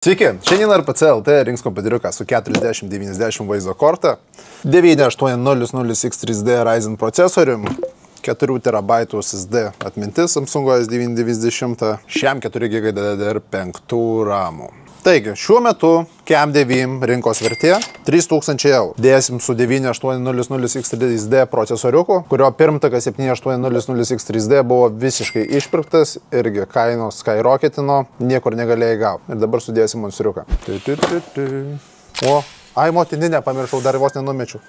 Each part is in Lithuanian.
Sveiki, šiandien RPC LT rinks kompiuteriuką su 4090 vaizdo korta, 9800X3D Ryzen procesorium, 4 TB SSD atmintis Samsung S990, šiam 4 GB DDR5 RAM. Taigi, šiuo metu CAM9 rinkos vertė 3000 €. Dėsim su 9800X3D procesoriuku, kurio pirmtakas 7800X3D buvo visiškai išpirktas, irgi kainos skyrocketino, niekur negalėjai gauti. Ir dabar sudėsim monsteriuką. O, motininę pamiršau, dar vos nenumečiau.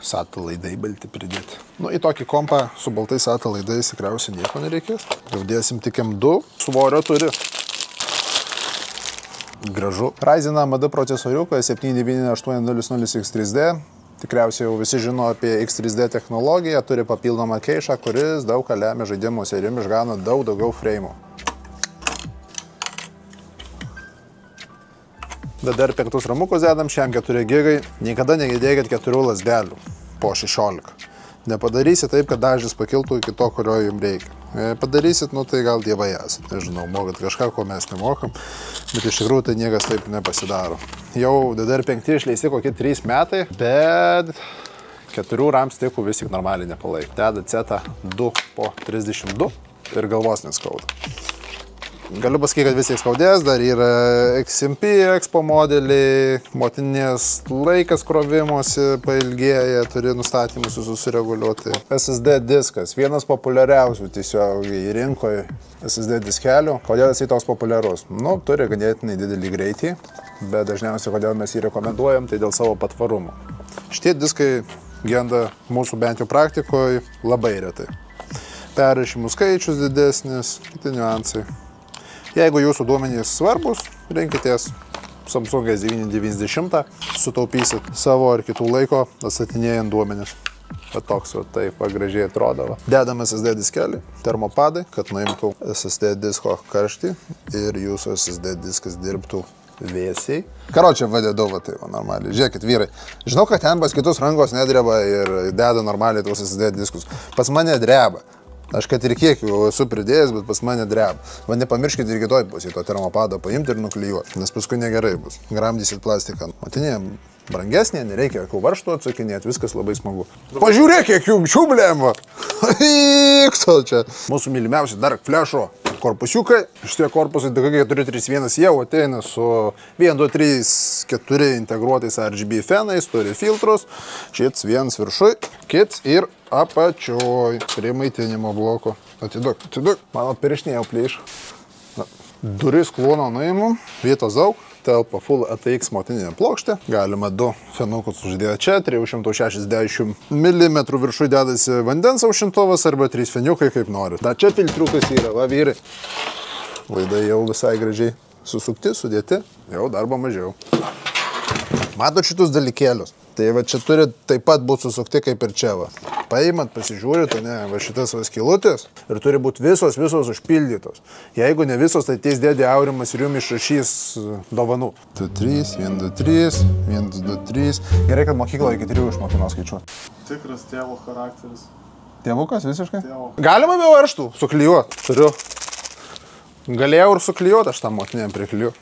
SATA laidai balti pridėti. Nu, į tokį kompą su baltais SATA laidais tikriausiai nieko nereikės. Jau dėsim tik M2, svorio turi. Gražu. Ryzen AMD procesoriukas 7980X3D. Tikriausiai jau visi žino apie X3D technologiją, turi papildomą keišą, kuris daug ką lemia žaidimuose ir jums išgauna daug daugiau frame'ų. DDR5 ramukus dedam, šiam 4 GB. Niekada negirdėkit 4 lasdelių po 16. Nepadarysit taip, kad dažnis pakiltų iki to, kurio jums reikia. Padarysit, nu tai gal dievai esat. Nežinau, mokat kažką, ko mes nemokam, bet iš tikrųjų tai niekas taip nepasidaro. Jau DDR5 išleisti kokie 3 metai, bet 4 RAM stikų vis tik normaliai nepalaik. Deda Z2 po 32 ir galvos neskauda. Galiu pasakyti, kad vis tiek skaudės, dar yra XMP Expo modeliai, motinės laikas krovimosi pailgėja, turi nustatymus susireguliuoti. SSD diskas, vienas populiariausių tiesiog rinkoje SSD diskelių. Kodėl jisai toks populiarus? Nu, turi ganėtinai didelį greitį, bet dažniausiai kodėl mes jį rekomenduojam, tai dėl savo patvarumo. Šitie diskai genda mūsų bent jau praktikoje labai retai. Perrašymų skaičius didesnis, kiti niuansai. Jeigu jūsų duomenys svarbus, rinkitės Samsung S990, sutaupysit savo ar kitų laiko atstatinėjant duomenis. Bet toks va, taip gražiai atrodo. Dedam SSD diskelį, termopadai, kad nuimtų SSD disko karštį ir jūsų SSD diskas dirbtų vėsiai. Karočią vadėdau, va tai va normaliai. Žiūrėkit, vyrai, žinau, kad ten pas kitus rankos nedreba ir deda normaliai tuos SSD diskus. Pas mane dreba. Aš kad ir kiek jau esu pridėjęs, bet pas mane dreba. Va nepamirškit ir kitoj pusėje to termopadą paimti ir nuklijuoti, nes paskui negerai bus. Gramdysit plastiką. Matinė brangesnė, nereikia jokių varžtų atsakinėti, viskas labai smagu. Pažiūrėk, kiek jungčių, blema! Iksal čia. Mūsų mylimiausi Dark Flasho korpusiukai. Šitie korpusai DG431 jau ateina su 1, 2, 3, 4 integruotais RGB fanais, turi filtrus. Šits vienas viršui, kits ir apačioj prie maitinimo bloko. Atiduok. Mano pirštinė jau plyš. Duris klono nuimu, vietos daug. Telpa Full ATX motininė plokštė. Galima 2 fenukus uždėti čia, 360 mm viršui dedasi vandens aušintuvas arba 3 feniukai kaip nori. Da čia filtriukas yra, va vyrai. Laidai jau visai gražiai susukti, sudėti, jau darbo mažiau. Matot šitus dalykėlius? Tai va čia turi taip pat būti susukti kaip ir čia va. Paimat, pasižiūrit, ne, va šitas va skylutės ir turi būti visos užpildytos. Jeigu ne visos, tai teis dėdė Aurimas ir jums išrašys dovanų. 2, 3, 1, 2, 3, 1, 2, 3. Gerai, kad mokykloje iki 3 išmokino skaičiuoti. Tikras tėvo charakteris. Tėvukas visiškai? Tėvo. Galima be varžtų suklijuoti. Turiu. Galėjau ir suklijuoti, aš tam motinėm priklijuoti.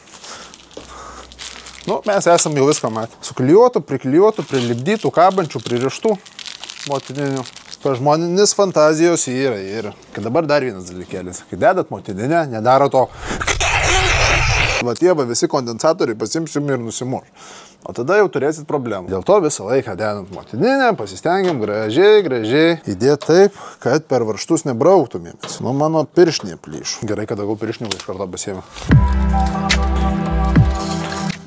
Nu, mes esam jau viską matę. Suklijuotų, priklijuotų, prilipdytų, kabančių, pririštų motininių. Pažmoninis fantazijos yra. Ir kad dabar dar vienas dalykėlis. Kai dedat motininę, nedaro to. Va tie va visi kondensatoriai pasiims jums ir nusimuš. O tada jau turėsit problemų. Dėl to visą laiką dedant motininę, pasistengiam gražiai įdėti taip, kad per varžtus nebrauktumėmės. Nu, mano pirštinė plyš. Gerai, kad daugiau pirštinių iš karto pasiėmė.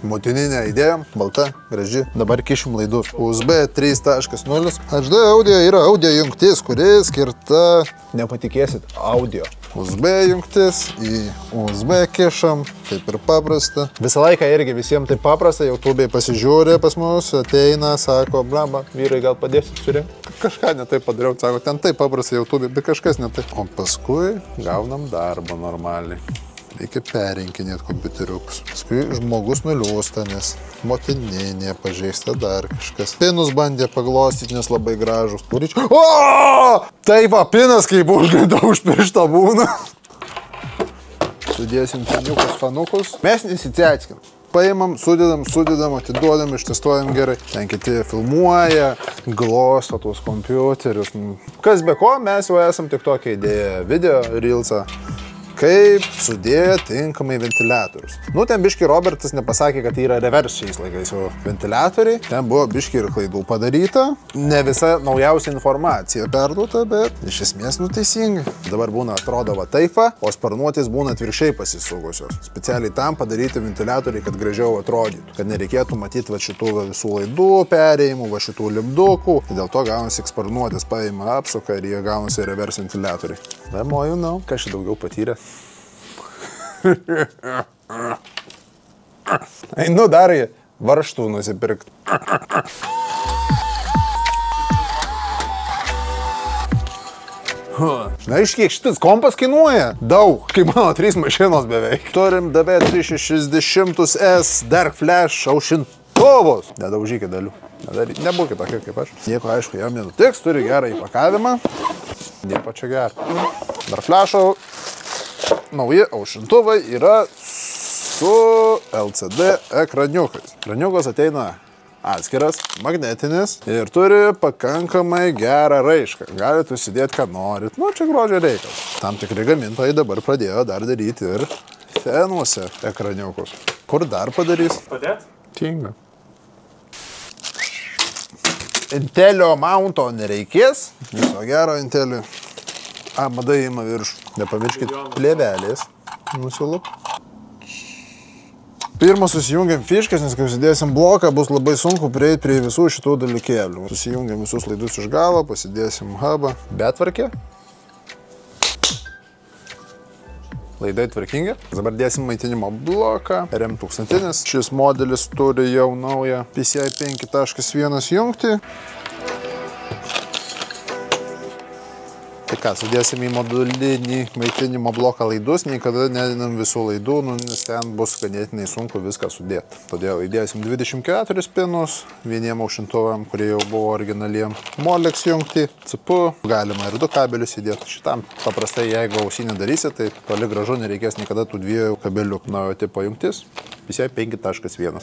Motininę įdėjom, balta, graži. Dabar kišim laidus. USB 3.0. HD audio yra audio jungtis, kuri skirta, nepatikėsit, audio. USB jungtis, į USB kišam, taip ir paprasta. Visą laiką irgi visiems taip paprasta, YouTube'ai pasižiūrė pas mus, ateina, sako, blamba, vyrai gal padėsit surinkti. Kažką ne taip padariau, sako, ten taip paprasta YouTube'ai, bet kažkas ne taip. O paskui gaunam darbą normaliai. Reikia perinkinėti kompiuteriukus. Paskui žmogus nuliūsta, nes motininė pažeista dar kažkas. Pinus bandė paglostyti, nes labai gražus. O! Tai va, pinas kaip užgaida už pirštą būna. Sudėsim peniukus, fanukus. Mes nesiciatskim. Paimam, sudedam, atiduodam, ištestuojam gerai. Ten kiti filmuoja, glosto tuos kompiuterius. Kas be ko, mes jau esam tik tokią idėją video, reelsą. Kaip sudėjo tinkamai ventiliatorius. Nu, ten biški Robertas nepasakė, kad tai yra revers šiais laikais jau ventiliatoriai. Ten buvo biški ir klaidų padaryta. Ne visa naujausia informacija perduota, bet iš esmės teisingai. Dabar būna atrodo va taip, o sparnuotis būna atvirkščiai pasisugusios. Specialiai tam padaryti ventiliatoriai, kad gražiau atrodytų. Kad nereikėtų matyti va šitų visų laidų perėjimų, va šitų lipdukų. Dėl to gaunasi sparnuotis paima apsuka ir jie gaunasi revers ventiliatoriai. Damoju, kas čia daugiau patyrė. Einu dar varžtų nusipirkti. Žinai, kiek šitas kompas kainuoja? Daug, kaip mano 3 mašinos beveik. Turim DV3600S Dark Flash aušintuvus. Nedaužykit dalių. Nebūkit tokie kaip aš. Nieko aišku, jam nenutiks, turi gerą įpakavimą. Nieko čia gerą. Dark Flasho nauji aušintuvai yra su LCD ekraniukais. Ekraniukas ateina atskiras, magnetinis ir turi pakankamai gerą raišką. Galite užsidėti, ką norit. Nu, čia grožio reikalas. Tam tikri gamintojai dabar pradėjo dar daryti ir fenuose ekraniukus. Kur dar padarys? Padėt? Tinga. Intelio mounto nereikės. Viso gero Intelio. Madai ima viršų. Nepamirškit plėvelės. Nusilup. Pirmą susijungiam fiškės, nes kai užsidėsim bloką, bus labai sunku prieiti prie visų šitų dalykėlių. Susijungiam visus laidus iš galo, pasidėsim hubą. Betvarkė. Laidai tvarkingi. Dabar dėsim maitinimo bloką. RM1000. Šis modelis turi jau naują PCI 5.1 jungtį. Tai ką, sudėsim į modulinį maitinimo bloką laidus, niekada nedinam visų laidų, nes ten bus ganėtinai sunku viską sudėti. Todėl įdėsim 24 pinus, vieniem aušintuvam, kurie jau buvo originaliem. Molex jungti, CPU, galima ir 2 kabelius įdėti. Šitam paprastai, jeigu ausinį darysi, tai toli gražu nereikės niekada tų 2 kabelių. Naujo tipo jungtis, PCI 5.1.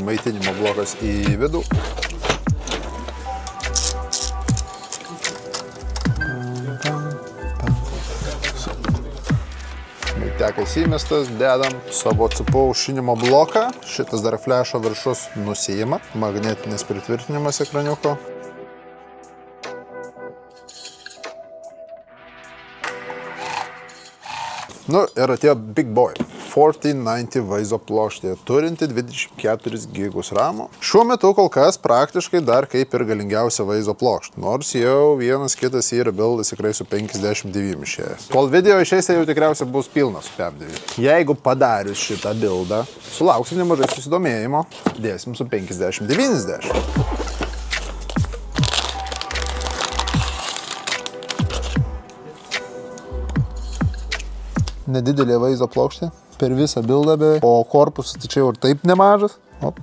Maitinimo blokas į vidų. Maitekas įmestas, dedam savo CPU aušinimo bloką. Šitas dar flešo viršus nusiima. Magnetinis pritvirtinimas ekraniuko. Nu ir atėjo Big Boy. 1490 vaizdo plokštė, turinti 24 gigus ramo. Šiuo metu kol kas praktiškai dar kaip ir galingiausia vaizdo plokštė, nors jau vienas kitas yra bildas tikrai su 59 išėjęs. Kol video išeis, jau tikriausiai bus pilnas su 59. Jeigu padarius šitą bildą, sulauksim nemažai susidomėjimo, dėsim su 50-90. Nedidelė vaizdo plokštė. Per visą bildą beveik, o korpusas tai čia jau ir taip nemažas. Op.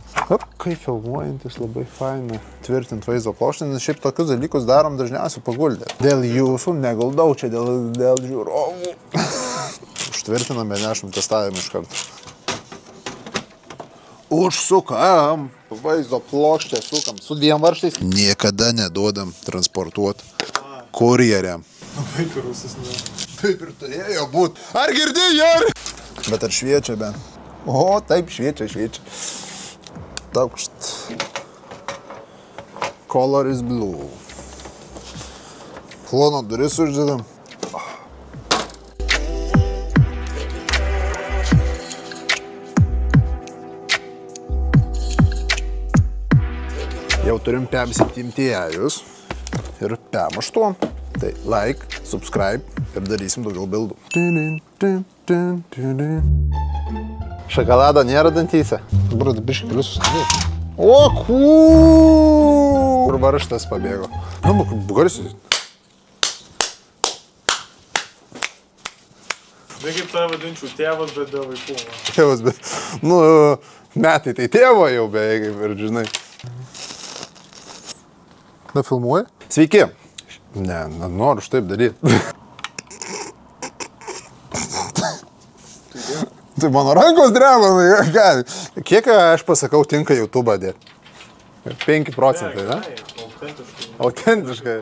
Kai filmuojantis labai faina tvirtinti vaizdo plokštę, nes šiaip tokius dalykus darom dažniausiai paguldę. Dėl jūsų neguldau čia, dėl žiūrovų. Užtvirtiname, nešam testavimą iš karto. Užsukam. Vaizdo plokštę sukam su 2 varžtais. Niekada neduodam transportuoti kurjeriam. Taip ir rusas ne. Taip ir turėjo būt. Ar girdėjai, Jari? Bet ar šviečia, be? O, taip, šviečia. Taukšt. Color is blue. Klono duris uždedam. Jau turim PM7 Ti'us ir PM8. Tai like, subscribe ir darysim daugiau bildų. Šokolado nėra dantyse. Dabar biškai galiu susidėti. O, kur varžtas pabėgo. Na, garsiai. Tai kaip tave vadinčiau, tėvas, bet dėl vaikų. Tėvas, bet, metai tai tėvo jau beveik, ir žinai. Na, filmuoja? Sveiki! Ne, noriu štaip daryti. Tai mano rankos dreba, ką? Kiek aš pasakau, tinka YouTube dėti? 5%, ne? Autentiškai. Autentiškai.